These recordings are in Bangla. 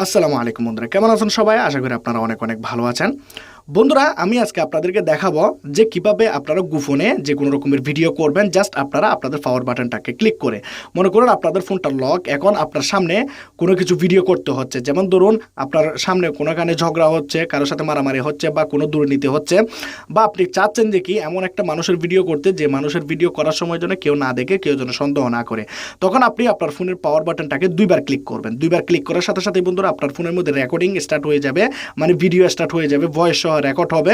আসসালামু আলাইকুম বন্ধুরা, কেমন আছেন সবাই? আশা করি আপনারা অনেক অনেক ভালো আছেন। বন্ধুরা, আমি আজকে আপনাদেরকে দেখাবো যে কিভাবে আপনারা গোপনে যে কোনো রকমের ভিডিও করবেন। জাস্ট আপনারা আপনাদের পাওয়ার বাটনটাকে ক্লিক করে, মনে করুন আপনাদের ফোনটা লক, এখন আপনার সামনে কোনো কিছু ভিডিও করতে হচ্ছে। যেমন ধরুন আপনার সামনে কোনোখানে ঝগড়া হচ্ছে, কারোর সাথে মারামারি হচ্ছে, বা কোনো দুর্নীতি হচ্ছে, বা আপনি চাচ্ছেন যে কি এমন একটা মানুষের ভিডিও করতে যে মানুষের ভিডিও করার সময় যেন কেউ না দেখে, কেউ যেন সন্দেহ না করে। তখন আপনি আপনার ফোনের পাওয়ার বাটনটাকে দুইবার ক্লিক করবেন। দুইবার ক্লিক করার সাথে সাথে বন্ধুরা আপনার ফোনের মধ্যে রেকর্ডিং স্টার্ট হয়ে যাবে, মানে ভিডিও স্টার্ট হয়ে যাবে, ভয়েস সহ রেকর্ড হবে।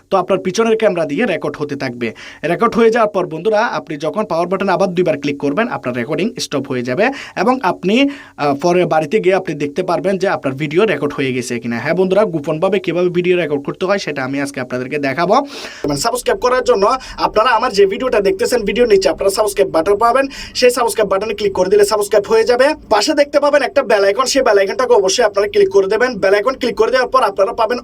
তো আপনার পিছনের ক্যামেরা দিয়ে রেকর্ড হতে থাকবে। রেকর্ড হয়ে যাওয়ার পর বন্ধুরা আপনি যখন পাওয়ার বাটনে আবার দুইবার ক্লিক করবেন, আপনার রেকর্ডিং স্টপ হয়ে যাবে এবং আপনি পরে বাড়িতে গিয়ে আপনি দেখতে পারবেন যে আপনার ভিডিও রেকর্ড হয়ে গেছে কিনা। হ্যাঁ বন্ধুরা, গোপনভাবে কিভাবে ভিডিও রেকর্ড করতে হয় সেটা আমি আজকে আপনাদেরকে দেখাবো। সাবস্ক্রাইব করার জন্য আপনারা আমার যে ভিডিওটা দেখতেছেন, ভিডিও নিচে আপনারা সাবস্ক্রাইব বাটন পাবেন, সেই সাবস্ক্রাইব বাটনে ক্লিক করে দিলে সাবস্ক্রাইব হয়ে যাবে। পাশে দেখতে পাবেন একটা বেল আইকন, সেই বেল আইকনটাকে অবশ্যই আপনারা ক্লিক করে দেবেন। বেল আইকন ক্লিক করে দেওয়ার পর আপনারা পাবেন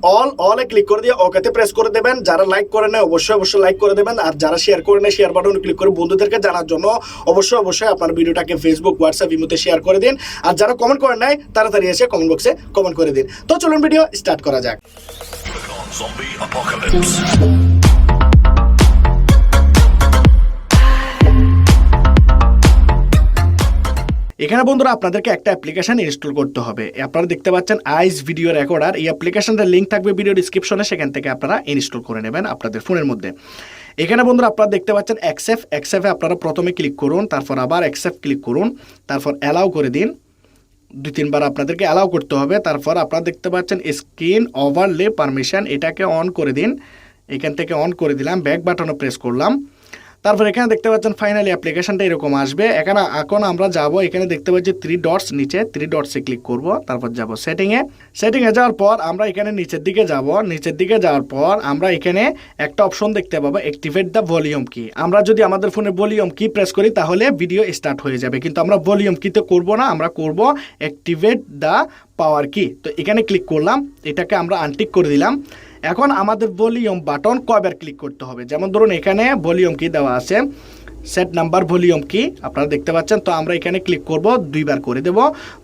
অলে ক্লিক করে দিয়ে ওকেতে প্রেস করে দেবেন। যারা লাইক করে নেয় অবশ্যই লাইক করে দেবেন, আর যারা শেয়ার করে নেয় শেয়ার বাটনে ক্লিক করে বন্ধুদেরকে জানার জন্য অবশ্যই আপনার ভিডিওটাকে ফেসবুক, হোয়াটসঅ্যাপ, ইমোতে শেয়ার করে দিন। আর যারা কমেন্ট করে নেয় তাড়াতাড়ি এসে কমেন্ট বক্সে কমেন্ট করে দিন। তো চলুন ভিডিও স্টার্ট করা যাক। এখানে বন্ধুরা আপনাদেরকে একটা অ্যাপ্লিকেশন ইনস্টল করতে হবে। আপনারা দেখতে পাচ্ছেন আইস ভিডিও রেকর্ডার। এই অ্যাপ্লিকেশনটার লিঙ্ক থাকবে ভিডিও ডিসক্রিপশনে, সেখান থেকে আপনারা ইনস্টল করে নেবেন আপনাদের ফোনের মধ্যে। এখানে বন্ধুরা আপনারা দেখতে পাচ্ছেন অ্যাকসেপ্টে আপনারা প্রথমে ক্লিক করুন, তারপর আবার অ্যাকসেপ্ট ক্লিক করুন, তারপর অ্যালাউ করে দিন। 2-3 বার আপনাদেরকে অ্যালাউ করতে হবে। তারপর আপনারা দেখতে পাচ্ছেন স্ক্রিন ওভারলে পারমিশন, এটাকে অন করে দিন। এখান থেকে অন করে দিলাম, ব্যাক বাটনও প্রেস করলাম। তারপর এখানে দেখতে পাচ্ছেন ফাইনালি অ্যাপ্লিকেশনটা এরকম আসবে। এখন আমরা যাব, এখানে দেখতে পাচ্ছি 3 ডটস, নিচে 3 ডটসে ক্লিক করব, তারপর যাব সেটিংয়ে যাওয়ার পর আমরা এখানে নিচের দিকে যাব। নিচের দিকে যাওয়ার পর আমরা এখানে একটা অপশন দেখতে পাবো, অ্যাক্টিভেট দ্য ভলিউম কি। আমরা যদি আমাদের ফোনে ভলিউম কি প্রেস করি তাহলে ভিডিও স্টার্ট হয়ে যাবে, কিন্তু আমরা ভলিউম কিতে করব না, আমরা করব অ্যাক্টিভেট দ্য পাওয়ার কি। তো এখানে ক্লিক করলাম, এটাকে আমরা আনটিক করে দিলাম। এখন আমাদের ভলিউম বাটন কয়বার ক্লিক করতে হবে, যেমন ধরুন এখানে ভলিউম কি দেওয়া আছে, সেট নাম্বার ভলিউম কি আপনারা দেখতে পাচ্ছেন। তো আমরা এখানে ক্লিক করব, 2বার করে দেব।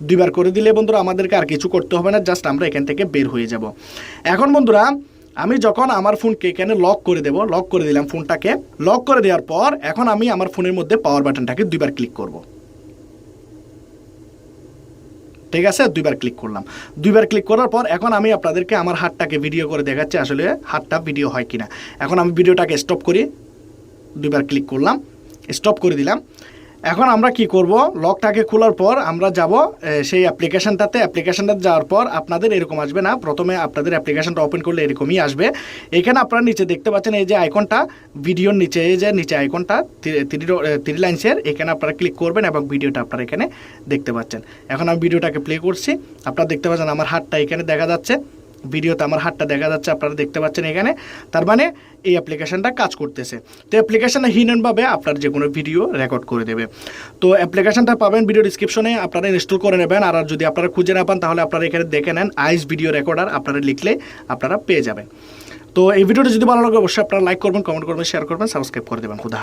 2বার করে দিলে বন্ধুরা আমাদেরকে আর কিছু করতে হবে না, জাস্ট আমরা এখান থেকে বের হয়ে যাব। এখন বন্ধুরা আমি যখন আমার ফোনকে এখানে লক করে দেব, লক করে দিলাম ফোনটাকে। লক করে দেওয়ার পর এখন আমি আমার ফোনের মধ্যে পাওয়ার বাটনটাকে 2বার ক্লিক করব। ঠিক আছে, 2বার ক্লিক করলাম। 2বার ক্লিক করার পর এখন আমি আপনাদেরকে আমার হাতটাকে ভিডিও করে দেখাচ্ছি আসলে হাতটা ভিডিও হয় কিনা। এখন আমি ভিডিওটাকে স্টপ করি, 2বার ক্লিক করলাম, স্টপ করে দিলাম। এখন আমরা কি করব, লকটাকে খোলার পর আমরা যাব সেই অ্যাপ্লিকেশনটাতে। অ্যাপ্লিকেশনটাতে যাওয়ার পর আপনাদের এরকম আসবে না, প্রথমে আপনাদের অ্যাপ্লিকেশনটা ওপেন করলে এরকমই আসবে। এখানে আপনারা নিচে দেখতে পাচ্ছেন এই যে আইকনটা, ভিডিওর নিচে এই যে নিচে আইকনটা 3 লাইনসের, এখানে আপনারা ক্লিক করবেন এবং ভিডিওটা আপনারা এখানে দেখতে পাচ্ছেন। এখন আমি ভিডিওটাকে প্লে করছি, আপনারা দেখতে পাচ্ছেন আমার হাতটা এখানে দেখা যাচ্ছে, ভিডিওতে আমার হাতটা দেখা যাচ্ছে, আপনারা দেখতে পাচ্ছেন এখানে। তার মানে এই অ্যাপ্লিকেশনটা কাজ করতেছে। তো অ্যাপ্লিকেশনটা হিডেনভাবে আপনার যে কোনো ভিডিও রেকর্ড করে দেবে। তো অ্যাপ্লিকেশনটা পাবেন ভিডিও ডিসক্রিপশনে, আপনারা ইনস্টল করে নেবেন। আর যদি আপনারা খুঁজে না পান তাহলে আপনারা এখানে দেখে নেন আইস ভিডিও রেকর্ডার, আপনারা লিখলে আপনারা পেয়ে যাবেন। তো এই ভিডিওটা যদি ভালো লাগে অবশ্যই আপনারা লাইক করবেন, কমেন্ট করবেন, শেয়ার করবেন, সাবস্ক্রাইব করে দেবেন। খুদা।